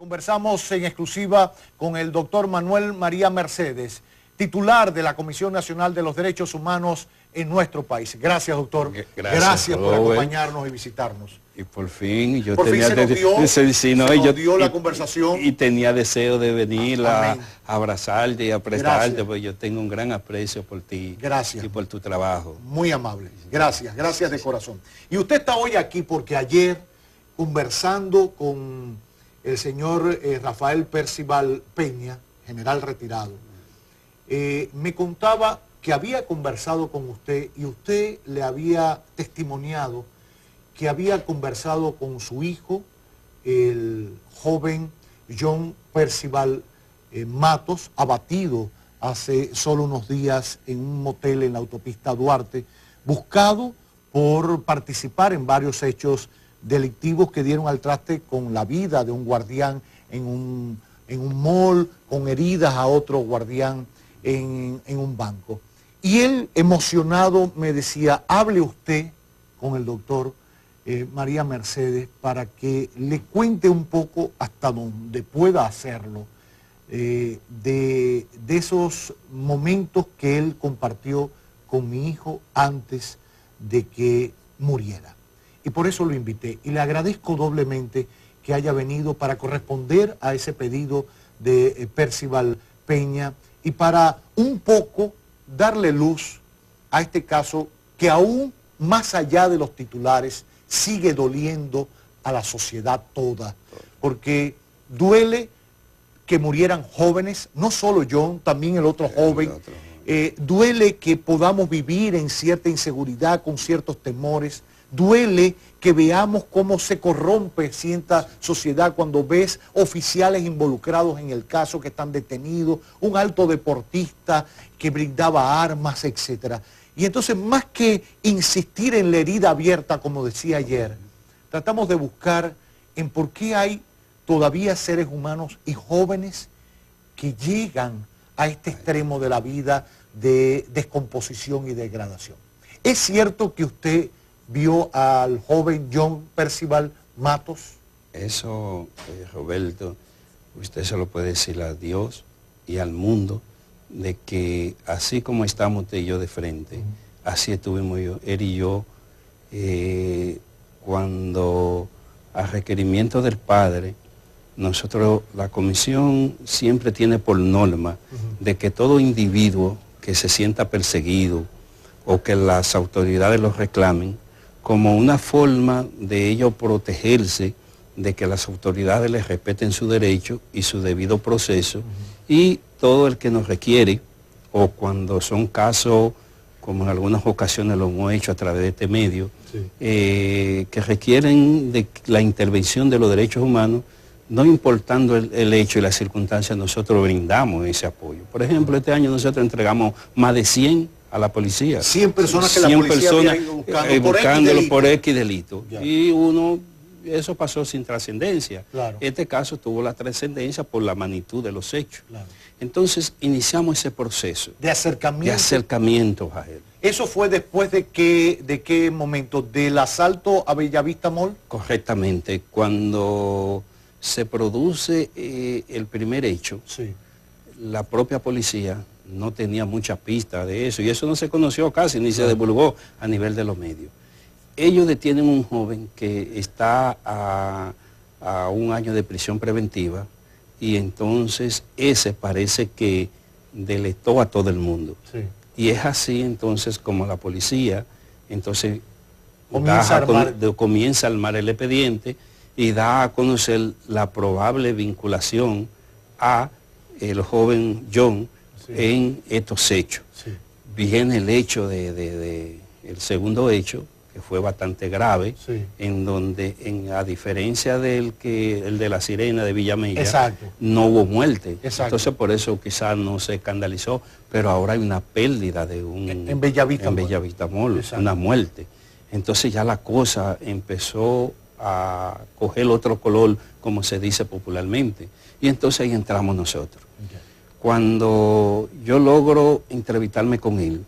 Conversamos en exclusiva con el doctor Manuel María Mercedes, titular de la Comisión Nacional de los Derechos Humanos en nuestro país. Gracias, doctor. Gracias por acompañarnos y visitarnos. Y por fin, yo por tenía fin se nos dio la conversación. Y tenía deseo de venir a abrazarte y a prestarte, porque yo tengo un gran aprecio por ti. Gracias. Y por tu trabajo. Muy amable. Gracias, gracias de corazón. Y usted está hoy aquí porque ayer, conversando con el señor Rafael Percival Peña, general retirado, me contaba que había conversado con usted y usted le había testimoniado que había conversado con su hijo, el joven John Percival Matos, abatido hace solo unos días en un motel en la autopista Duarte, buscado por participar en varios hechos delictivos que dieron al traste con la vida de un guardián en un mall, con heridas a otro guardián en un banco. Y él, emocionado, me decía, hable usted con el doctor María Mercedes para que le cuente un poco hasta donde pueda hacerlo de esos momentos que él compartió con mi hijo antes de que muriera. Y por eso lo invité. Y le agradezco doblemente que haya venido para corresponder a ese pedido de Percival Peña y para un poco darle luz a este caso que aún más allá de los titulares sigue doliendo a la sociedad toda. Porque duele que murieran jóvenes, no solo John, también el otro joven. Duele que podamos vivir en cierta inseguridad, con ciertos temores. Duele que veamos cómo se corrompe cierta sociedad cuando ves oficiales involucrados en el caso que están detenidos, un alto deportista que brindaba armas, etc. Y entonces, más que insistir en la herida abierta, como decía ayer, tratamos de buscar en por qué hay todavía seres humanos y jóvenes que llegan a este extremo de la vida de descomposición y degradación. ¿Es cierto que usted vio al joven John Percival Matos? Eso, Roberto, usted se lo puede decir a Dios y al mundo, de que así como estamos usted y yo de frente, así estuvimos él y yo, cuando a requerimiento del Padre, nosotros, la comisión siempre tiene por norma de que todo individuo que se sienta perseguido o que las autoridades lo reclamen, como una forma de ellos protegerse, de que las autoridades les respeten su derecho y su debido proceso, y todo el que nos requiere, o cuando son casos, como en algunas ocasiones lo hemos hecho a través de este medio, que requieren de la intervención de los derechos humanos, no importando el hecho y las circunstancias, nosotros brindamos ese apoyo. Por ejemplo, este año nosotros entregamos más de 100 a la policía. 100 personas que la policía había ido buscándolo por X delito. Y eso pasó sin trascendencia. Claro. Este caso tuvo la trascendencia por la magnitud de los hechos. Claro. Entonces iniciamos ese proceso. De acercamiento. De acercamiento a él. ¿Eso fue después de qué momento? ¿Del asalto a Bellavista Mall? Correctamente. Cuando se produce el primer hecho, la propia policía no tenía mucha pista de eso, y eso no se conoció casi, ni se divulgó a nivel de los medios. Ellos detienen a un joven que está a 1 año de prisión preventiva, y entonces ese parece que deletó a todo el mundo. Y es así entonces como la policía entonces comienza a armar el expediente y da a conocer la probable vinculación a el joven John en estos hechos. Viene el hecho el segundo hecho, que fue bastante grave, en donde, a diferencia el de la Sirena de Villamella, no hubo muerte. Entonces por eso quizás no se escandalizó, pero ahora hay una pérdida de en Bellavista Mall, una muerte. Entonces ya la cosa empezó a coger otro color, como se dice popularmente, y entonces ahí entramos nosotros. Cuando yo logro entrevistarme con él,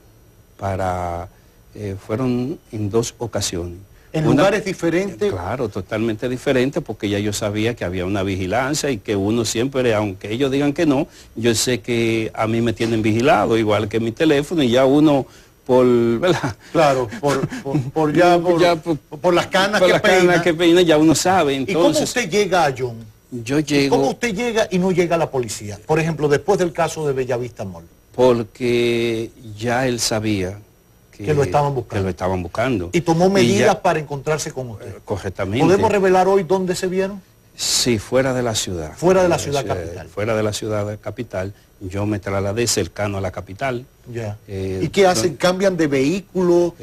fueron en 2 ocasiones. En lugares diferentes. Claro, totalmente diferentes, porque ya yo sabía que había una vigilancia y que uno siempre, aunque ellos digan que no, yo sé que a mí me tienen vigilado, igual que mi teléfono, y ya uno ¿verdad? Claro, por las canas que peina, ya uno sabe. Entonces, ¿y cómo usted llega a John? Yo llego... ¿Cómo usted llega y no llega a la policía? Por ejemplo, después del caso de Bellavista Mall. Porque ya él sabía que lo estaban buscando. Que lo estaban buscando. Y tomó medidas para encontrarse con usted. Correctamente. ¿Podemos revelar hoy dónde se vieron? Sí, fuera de la ciudad. Fuera de la ciudad capital. Fuera de la ciudad capital. Yo me trasladé cercano a la capital. Ya. ¿Y qué hacen? ¿Cambian de vehículo?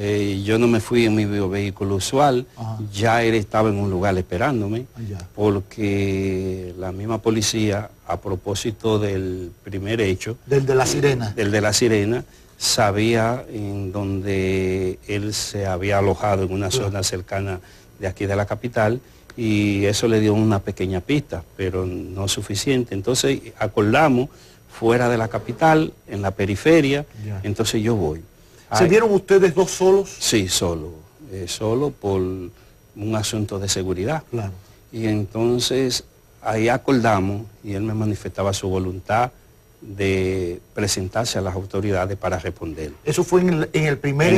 Yo no me fui en mi vehículo usual. Ajá. Ya él estaba en un lugar esperándome. Ya. Porque la misma policía, a propósito del primer hecho... Del de la sirena. Del de la sirena, sabía en donde él se había alojado en una zona cercana de aquí de la capital, y eso le dio una pequeña pista, pero no suficiente. Entonces acordamos fuera de la capital, en la periferia, entonces yo voy. ¿Se vieron ustedes dos solos? Sí, solo por un asunto de seguridad. Claro. Y entonces ahí acordamos, y él me manifestaba su voluntad de presentarse a las autoridades para responder. Eso fue en el primer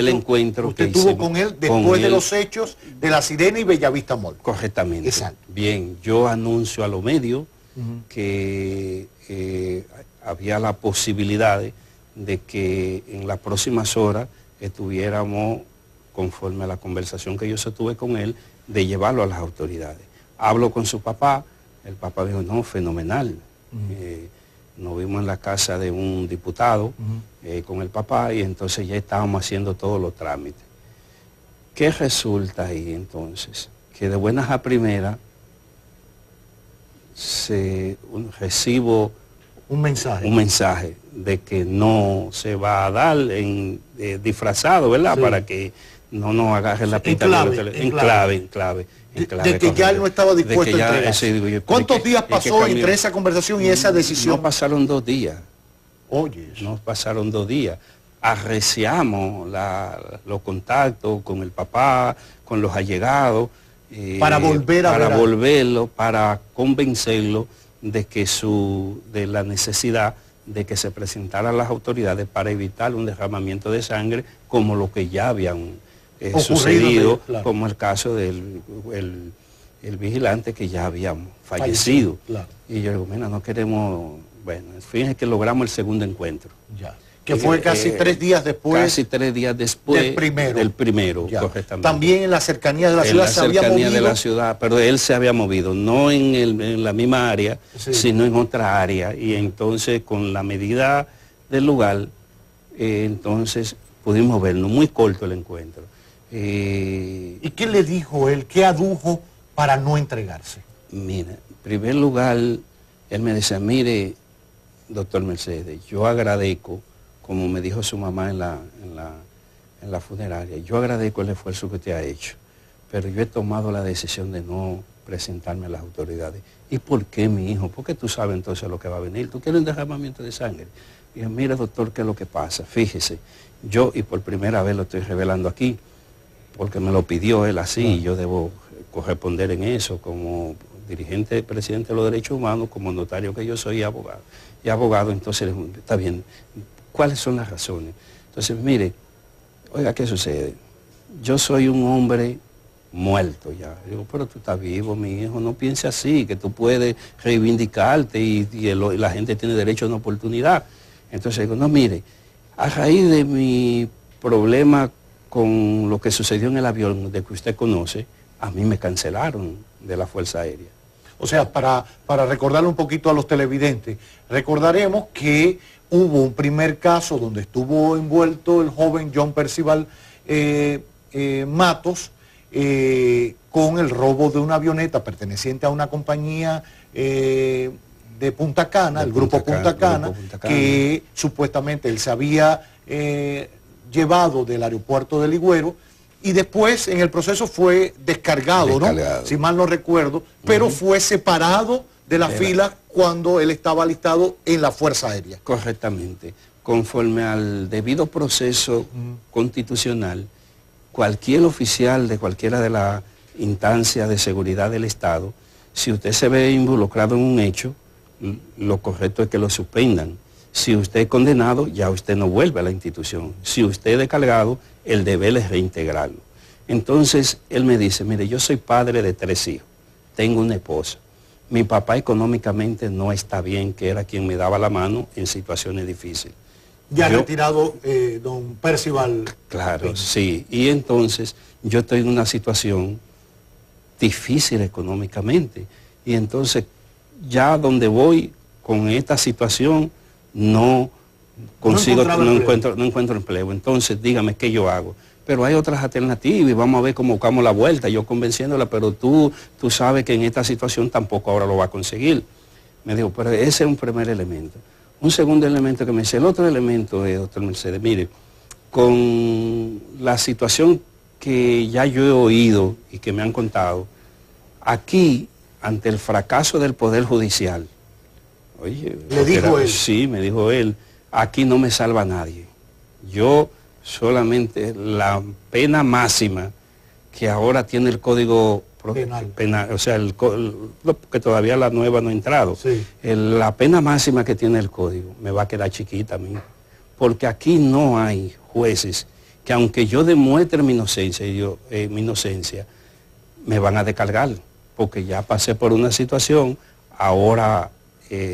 encuentro usted tuvo con él después de los hechos de la Sirena y Bellavista Mall. Correctamente. Exacto. Bien, yo anuncio a los medios que había la posibilidad de que en las próximas horas estuviéramos, conforme a la conversación que yo sostuve con él, de llevarlo a las autoridades. Hablo con su papá, el papá dijo, no, fenomenal. Nos vimos en la casa de un diputado con el papá, y entonces ya estábamos haciendo todos los trámites. ¿Qué resulta ahí entonces? Que de buenas a primeras recibo un mensaje de que no se va a dar disfrazado, ¿verdad? Sí. Para que no nos agarren la pinta en clave. De que ya él no estaba dispuesto a entregarse. ¿Cuántos días pasó entre esa conversación y esa decisión? No pasaron 2 días. Oye. No pasaron 2 días. Arreciamos los contactos con el papá, con los allegados. Para volverlo, para convencerlo de la necesidad de que se presentaran las autoridades para evitar un derramamiento de sangre como lo que ya habían sucedido, claro, como el caso del el vigilante que ya había fallecido. Claro. Y yo digo, mira, no queremos, bueno, fíjense que logramos el segundo encuentro. Ya. Que fue casi 3 días después. Casi 3 días después del primero. Correctamente. También en la cercanía de la ciudad se había movido. En la cercanía de la ciudad, pero él se había movido, no en la misma área, sí, sino en otra área. Y entonces con la medida del lugar, entonces pudimos vernos, muy corto el encuentro. ¿Y qué le dijo él? ¿Qué adujo para no entregarse? Mira, en primer lugar, él me decía, mire, doctor Mercedes, yo agradezco, como me dijo su mamá en la funeraria, yo agradezco el esfuerzo que usted ha hecho, pero yo he tomado la decisión de no presentarme a las autoridades. ¿Y por qué, mi hijo? Porque tú sabes entonces lo que va a venir. ¿Tú quieres un derramamiento de sangre? Y yo, mira, doctor, ¿qué es lo que pasa? Fíjese, yo, y por primera vez lo estoy revelando aquí, porque me lo pidió él así, y yo debo corresponder en eso, como dirigente, presidente de los derechos humanos, como notario que yo soy, abogado. Y abogado, entonces, está bien, ¿cuáles son las razones? Entonces, mire, oiga, ¿qué sucede? Yo soy un hombre muerto ya. Digo, pero tú estás vivo, mi hijo, no piense así, que tú puedes reivindicarte y la gente tiene derecho a una oportunidad. Entonces digo, no, mire, a raíz de mi problema con lo que sucedió en el avión de que usted conoce, a mí me cancelaron de la Fuerza Aérea. O sea, para recordarle un poquito a los televidentes, recordaremos que hubo un primer caso donde estuvo envuelto el joven John Percival Matos con el robo de una avioneta perteneciente a una compañía de Punta Cana, el grupo Punta Cana, que supuestamente él se había llevado del aeropuerto de Ligüero, y después en el proceso fue descargado, ¿no? Si mal no recuerdo, pero fue separado de la fila cuando él estaba alistado en la Fuerza Aérea. Correctamente. Conforme al debido proceso constitucional, cualquier oficial de cualquiera de las instancias de seguridad del Estado, si usted se ve involucrado en un hecho, lo correcto es que lo suspendan. Si usted es condenado, ya usted no vuelve a la institución. Si usted es descargado, el deber es reintegrarlo. Entonces, él me dice, mire, yo soy padre de 3 hijos, tengo una esposa. Mi papá económicamente no está bien, que era quien me daba la mano en situaciones difíciles. Ya retirado don Percival. Claro, Peña. sí. Y entonces, yo estoy en una situación difícil económicamente. Y entonces, ya donde voy con esta situación, no consigo, no encuentro empleo. Entonces, dígame qué yo hago. Pero hay otras alternativas y vamos a ver cómo buscamos la vuelta, yo convenciéndola, pero tú sabes que en esta situación tampoco ahora lo va a conseguir. Me dijo, pero ese es un primer elemento. Un segundo elemento que me dice, el otro elemento es, doctor Mercedes, mire, con la situación que ya yo he oído y que me han contado, aquí, ante el fracaso del Poder Judicial, oye, ¿le dijo él? Sí, me dijo él, aquí no me salva nadie. Yo solamente la pena máxima que ahora tiene el Código Penal, o sea, que todavía la nueva no ha entrado, sí. La pena máxima que tiene el Código me va a quedar chiquita a mí, porque aquí no hay jueces que aunque yo demuestre mi inocencia, me van a descargar, porque ya pasé por una situación, ahora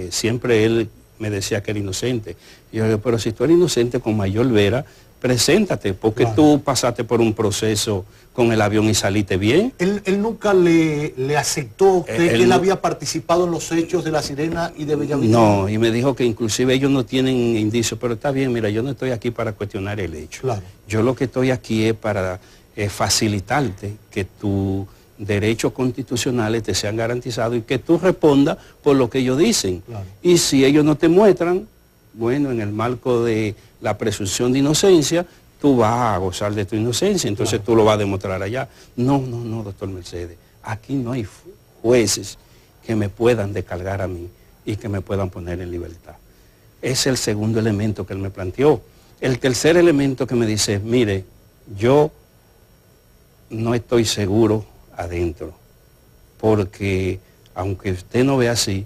siempre él me decía que era inocente. Y yo digo, pero si tú eres inocente, con mayor vera, preséntate, porque claro, tú pasaste por un proceso con el avión y saliste bien. Él nunca le aceptó a usted que él había participado en los hechos de La Sirena y de Bellavista. No, y me dijo que inclusive ellos no tienen indicios, pero está bien, mira, yo no estoy aquí para cuestionar el hecho. Claro. Yo lo que estoy aquí es para facilitarte que tus derechos constitucionales te sean garantizados y que tú respondas por lo que ellos dicen. Claro. Y si ellos no te muestran, bueno, en el marco de la presunción de inocencia, tú vas a gozar de tu inocencia, entonces claro, tú lo vas a demostrar allá. No, doctor Mercedes, aquí no hay jueces que me puedan descargar a mí y que me puedan poner en libertad. Es el segundo elemento que él me planteó. El tercer elemento que me dice, mire, yo no estoy seguro adentro, porque aunque usted no ve así,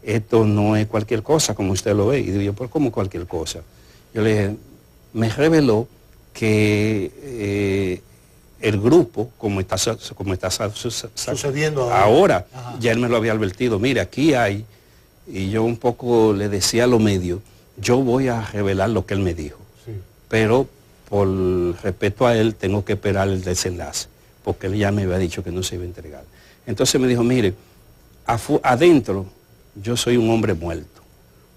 esto no es cualquier cosa como usted lo ve. Y digo yo, ¿por cómo cualquier cosa? Yo le dije, me reveló que el grupo, como está sucediendo ahora, ya él me lo había advertido, mire, aquí hay, y yo un poco le decía a los medios, yo voy a revelar lo que él me dijo, sí, pero por respeto a él tengo que esperar el desenlace, porque él ya me había dicho que no se iba a entregar. Entonces me dijo, mire, adentro yo soy un hombre muerto,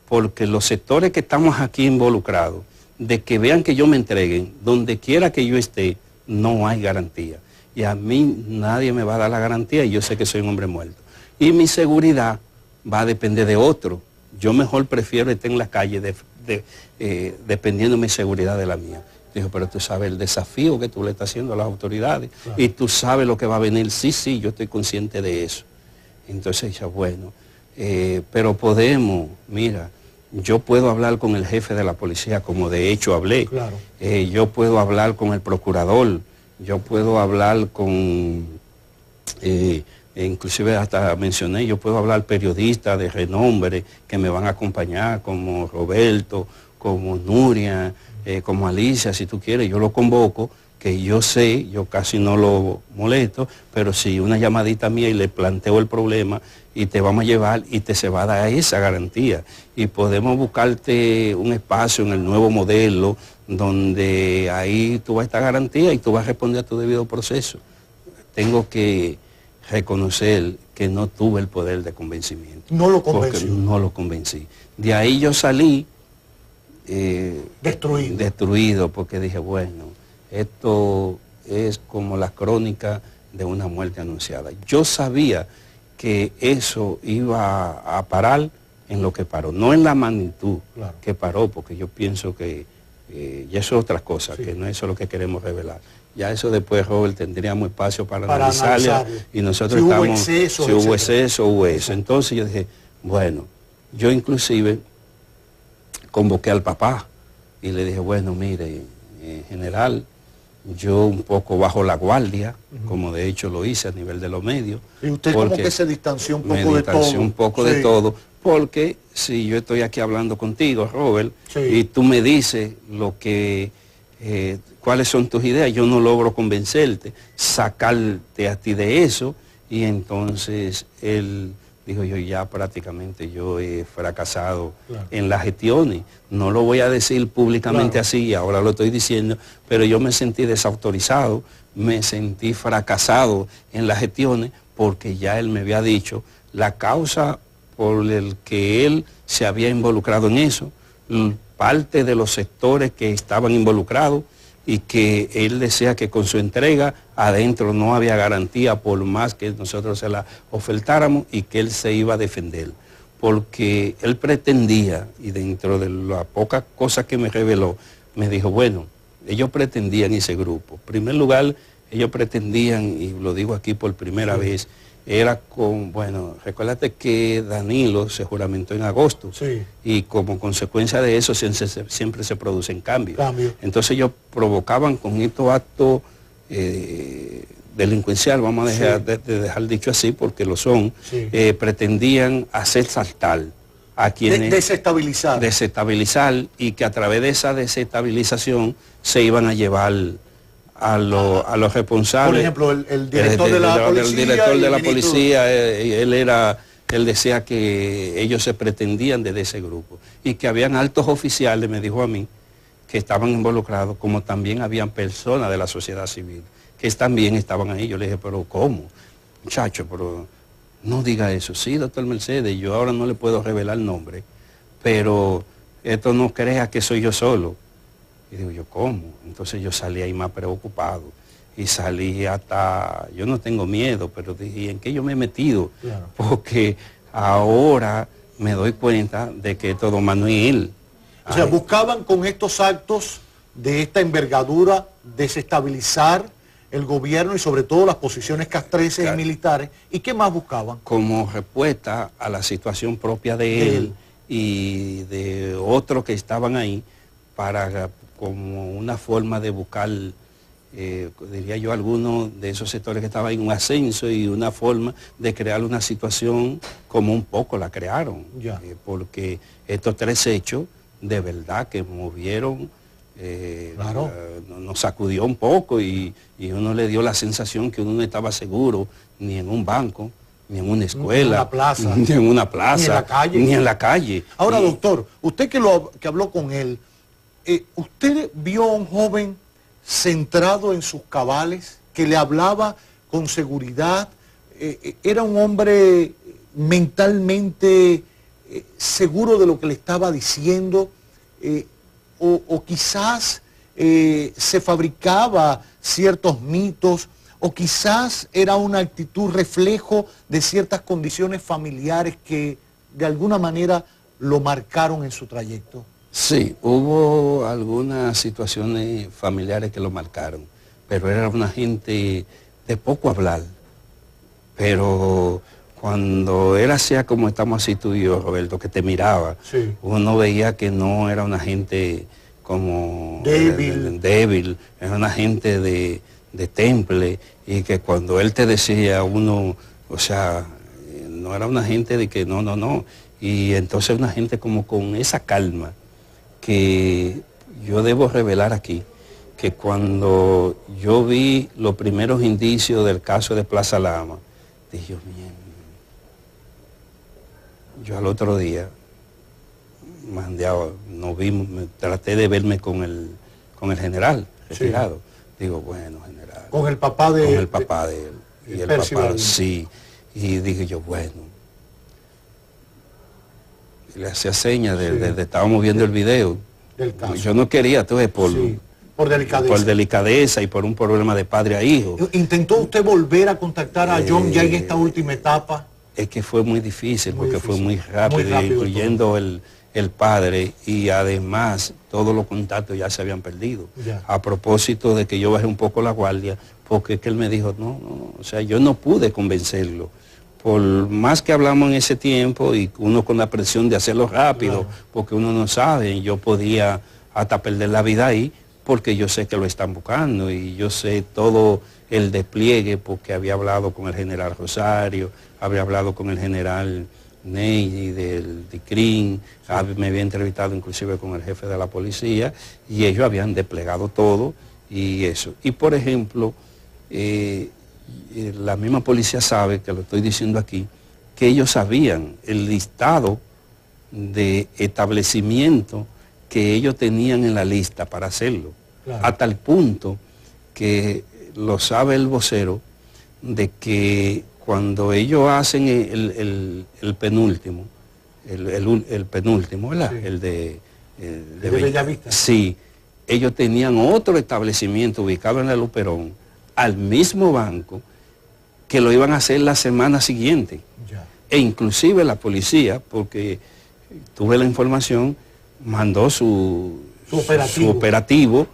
porque los sectores que estamos aquí involucrados, de que vean que yo me entreguen, donde quiera que yo esté, no hay garantía. Y a mí nadie me va a dar la garantía y yo sé que soy un hombre muerto. Y mi seguridad va a depender de otro. Yo mejor prefiero estar en la calle dependiendo de mi seguridad de la mía. Dijo, pero tú sabes el desafío que tú le estás haciendo a las autoridades, claro, y tú sabes lo que va a venir. Sí, yo estoy consciente de eso. Entonces ya bueno, pero podemos, mira, yo puedo hablar con el jefe de la policía, como de hecho hablé, claro, yo puedo hablar con el procurador, yo puedo hablar con, inclusive hasta mencioné, yo puedo hablar periodistas de renombre que me van a acompañar, como Roberto, como Nuria, como Alicia, si tú quieres, yo lo convoco, que yo sé, yo casi no lo molesto, pero si una llamadita mía y le planteo el problema y te vamos a llevar y se va a dar esa garantía. Y podemos buscarte un espacio en el nuevo modelo donde ahí tú vas a estar garantía y tú vas a responder a tu debido proceso. Tengo que reconocer que no tuve el poder de convencimiento. No lo convencí. No lo convencí. De ahí yo salí destruido porque dije, bueno, esto es como la crónica de una muerte anunciada. Yo sabía que eso iba a parar en lo que paró, no en la magnitud, claro, que paró, porque yo pienso que ya eso es otra cosa, sí, que no es eso lo que queremos revelar. Ya eso después, Robert, tendríamos espacio para analizarlo y nosotros si estamos, si hubo exceso, hubo eso. Entonces yo dije, bueno, yo inclusive convoqué al papá y le dije, bueno, mire, general, yo un poco bajo la guardia, como de hecho lo hice a nivel de los medios. Y usted como que se distanció un poco de todo. Me distanció un poco de todo, porque si yo estoy aquí hablando contigo, Robert, y tú me dices lo que, cuáles son tus ideas, yo no logro convencerte, sacarte a ti de eso, y entonces él dijo, yo ya prácticamente yo he fracasado en las gestiones. No lo voy a decir públicamente así, ahora lo estoy diciendo, pero yo me sentí desautorizado, me sentí fracasado en las gestiones, porque ya él me había dicho la causa por el que él se había involucrado en eso, parte de los sectores que estaban involucrados, y que él decía que con su entrega adentro no había garantía por más que nosotros se la ofertáramos, y que él se iba a defender. Porque él pretendía, y dentro de las pocas cosas que me reveló, me dijo, bueno, ellos pretendían ese grupo. En primer lugar, ellos pretendían, y lo digo aquí por primera vez, era con, bueno, recuérdate que Danilo se juramentó en agosto, y como consecuencia de eso siempre se producen cambios. Entonces ellos provocaban con estos actos delincuencial, vamos a dejar, dejar dicho así porque lo son, pretendían hacer saltar a quienes... Desestabilizar, y que a través de esa desestabilización se iban a llevar a los responsables. Por ejemplo, el director de la policía. El director de la policía, él decía que ellos se pretendían de ese grupo, y que habían altos oficiales, me dijo a mí, que estaban involucrados, como también habían personas de la sociedad civil, que también estaban ahí. Yo le dije, pero ¿cómo? Muchacho, pero no diga eso. Sí, doctor Mercedes, yo ahora no le puedo revelar el nombre, pero esto no crea que soy yo solo. Y digo yo, ¿cómo? Entonces yo salí ahí más preocupado, y salí hasta, yo no tengo miedo, pero dije, ¿en qué yo me he metido? Porque ahora me doy cuenta de que todo Manuel. O sea, buscaban con estos actos de esta envergadura desestabilizar el gobierno y sobre todo las posiciones castrenses y militares. ¿Y qué más buscaban? Como respuesta a la situación propia de él y de otros que estaban ahí, para como una forma de buscar, diría yo, algunos de esos sectores que estaban en un ascenso, y una forma de crear una situación como un poco la crearon. Porque estos tres hechos de verdad que movieron, nos sacudió un poco, y uno le dio la sensación que uno no estaba seguro ni en un banco, ni en una escuela, ni en una plaza, ni en la calle. Ahora, doctor, usted que habló con él, ¿usted vio a un joven centrado en sus cabales, que le hablaba con seguridad? ¿Era un hombre mentalmente seguro de lo que le estaba diciendo? O quizás se fabricaba ciertos mitos, o quizás era una actitud reflejo de ciertas condiciones familiares que de alguna manera lo marcaron en su trayecto. Sí, hubo algunas situaciones familiares que lo marcaron, pero era una gente de poco hablar. Pero cuando él hacía como estamos así tú y yo, Roberto, que te miraba, uno veía que no era una gente como débil, era una gente de temple, y que cuando él te decía uno, o sea, no era una gente de que no, y entonces una gente como con esa calma, que yo debo revelar aquí, que cuando yo vi los primeros indicios del caso de Plaza Lama, dije, Dios mío, yo al otro día traté de verme con el general retirado. Digo, bueno, general. Con el papá de... Con el papá de él. Y el papá, sí. Y dije yo, bueno. Y le hacía señas estábamos viendo el video. Del caso. Yo no quería, tú ves, por delicadeza. Por delicadeza y por un problema de padre a hijo. ¿Intentó usted volver a contactar a John ya en esta última etapa? Es que fue muy difícil, porque fue muy rápido incluyendo el padre, y además todos los contactos ya se habían perdido. A propósito de que yo bajé un poco la guardia, porque es que él me dijo, no, o sea, yo no pude convencerlo. Por más que hablamos en ese tiempo, y uno con la presión de hacerlo rápido, porque uno no sabe, yo podía hasta perder la vida ahí, porque yo sé que lo están buscando y yo sé todo el despliegue, porque había hablado con el general Rosario, había hablado con el general Ney del DICRIN, me había entrevistado inclusive con el jefe de la policía y ellos habían desplegado todo y eso. Y por ejemplo, la misma policía sabe, que lo estoy diciendo aquí, que ellos sabían el listado de establecimientos que ellos tenían en la lista para hacerlo, claro, a tal punto que lo sabe el vocero, de que cuando ellos hacen el penúltimo, el penúltimo, ¿verdad? Sí. El de Bellavista. Sí, ellos tenían otro establecimiento ubicado en la Luperón, al mismo banco, que lo iban a hacer la semana siguiente. Ya. E inclusive la policía, porque tuve la información, mandó su operativo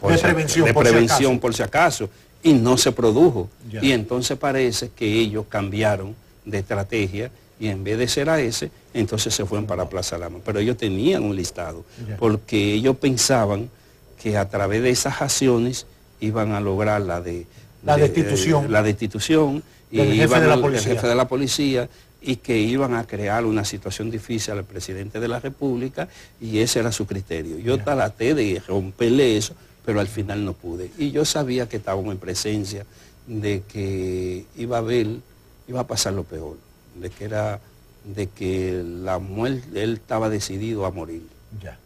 de prevención por si acaso, y no se produjo. Ya. Y entonces parece que ellos cambiaron de estrategia y en vez de ser a ese, entonces se fueron para Plaza Lama. Pero ellos tenían un listado, ya, porque ellos pensaban que a través de esas acciones iban a lograr la destitución y el jefe de la policía, y que iban a crear una situación difícil al presidente de la República, y ese era su criterio. Yo traté de romperle eso, pero al final no pude. Y yo sabía que estábamos en presencia de que iba a pasar lo peor, de que la muerte, él estaba decidido a morir. Ya.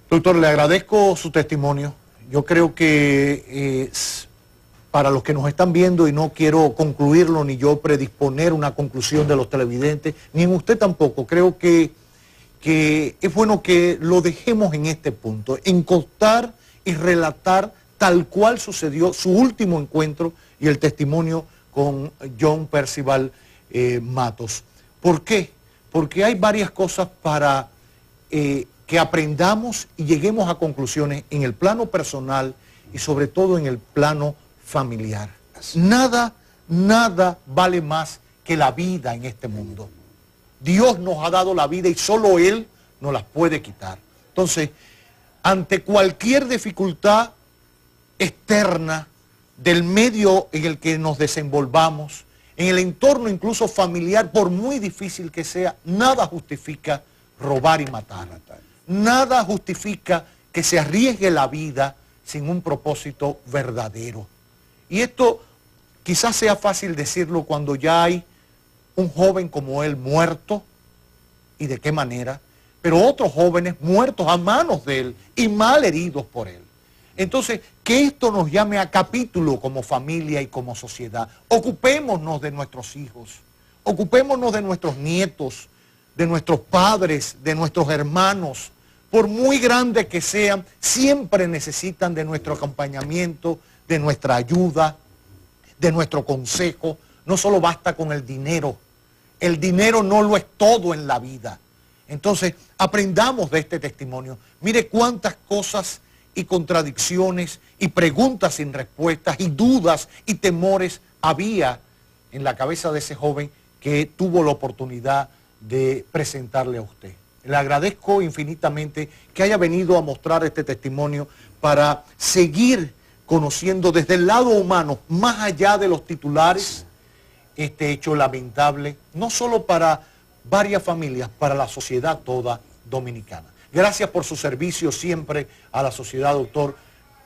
Doctor, le agradezco su testimonio. Yo creo que para los que nos están viendo, y no quiero concluirlo ni yo predisponer una conclusión de los televidentes, ni en usted tampoco, creo que es bueno que lo dejemos en este punto, en contar y relatar tal cual sucedió su último encuentro y el testimonio con John Percival Matos. ¿Por qué? Porque hay varias cosas para que aprendamos y lleguemos a conclusiones en el plano personal y sobre todo en el plano familiar. Nada vale más que la vida en este mundo. Dios nos ha dado la vida y solo Él nos las puede quitar. Entonces, ante cualquier dificultad externa del medio en el que nos desenvolvamos, en el entorno incluso familiar, por muy difícil que sea, nada justifica robar y matar. Nada justifica que se arriesgue la vida sin un propósito verdadero. Y esto quizás sea fácil decirlo cuando ya hay un joven como él muerto, y de qué manera, pero otros jóvenes muertos a manos de él y mal heridos por él. Entonces, que esto nos llame a capítulo como familia y como sociedad. Ocupémonos de nuestros hijos, ocupémonos de nuestros nietos, de nuestros padres, de nuestros hermanos. Por muy grandes que sean, siempre necesitan de nuestro acompañamiento, de nuestra ayuda, de nuestro consejo. No solo basta con el dinero no lo es todo en la vida. Entonces, aprendamos de este testimonio. Mire cuántas cosas y contradicciones y preguntas sin respuestas y dudas y temores había en la cabeza de ese joven que tuvo la oportunidad de presentarle a usted. Le agradezco infinitamente que haya venido a mostrar este testimonio para seguir conociendo desde el lado humano, más allá de los titulares, este hecho lamentable, no solo para varias familias, para la sociedad toda dominicana. Gracias por su servicio siempre a la sociedad, doctor,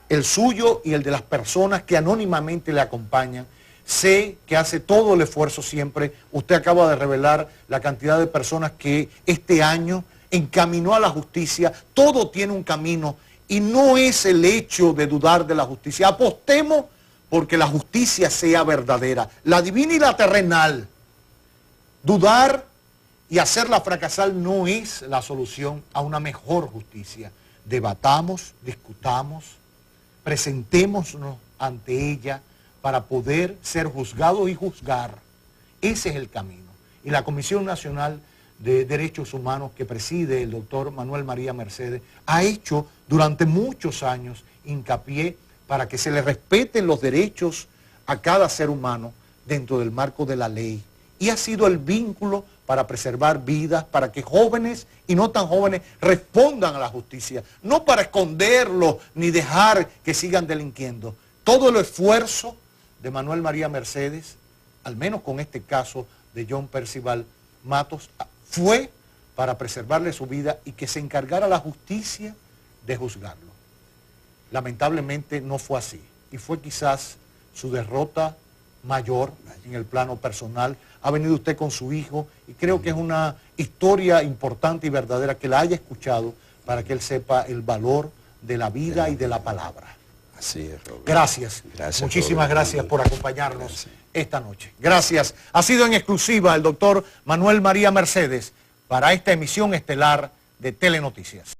el suyo y el de las personas que anónimamente le acompañan. Sé que hace todo el esfuerzo siempre. Usted acaba de revelar la cantidad de personas que este año encaminó a la justicia. Todo tiene un camino y no es el hecho de dudar de la justicia. Apostemos porque la justicia sea verdadera, la divina y la terrenal. Dudar y hacerla fracasar no es la solución a una mejor justicia. Debatamos, discutamos, presentémonos ante ella para poder ser juzgados y juzgar. Ese es el camino. Y la Comisión Nacional de Derechos Humanos que preside el doctor Manuel María Mercedes ha hecho durante muchos años hincapié para que se le respeten los derechos a cada ser humano dentro del marco de la ley y ha sido el vínculo para preservar vidas, para que jóvenes y no tan jóvenes respondan a la justicia, no para esconderlo ni dejar que sigan delinquiendo. Todo el esfuerzo de Manuel María Mercedes, al menos con este caso de John Percival Matos, fue para preservarle su vida y que se encargara la justicia de juzgarlo. Lamentablemente no fue así, y fue quizás su derrota mayor en el plano personal. Ha venido usted con su hijo y creo que es una historia importante y verdadera que la haya escuchado para que él sepa el valor de la vida y de la palabra. Así es, Robert. Gracias. Muchísimas Robert. gracias por acompañarnos esta noche. Gracias. Ha sido en exclusiva el doctor Manuel María Mercedes para esta emisión estelar de Telenoticias.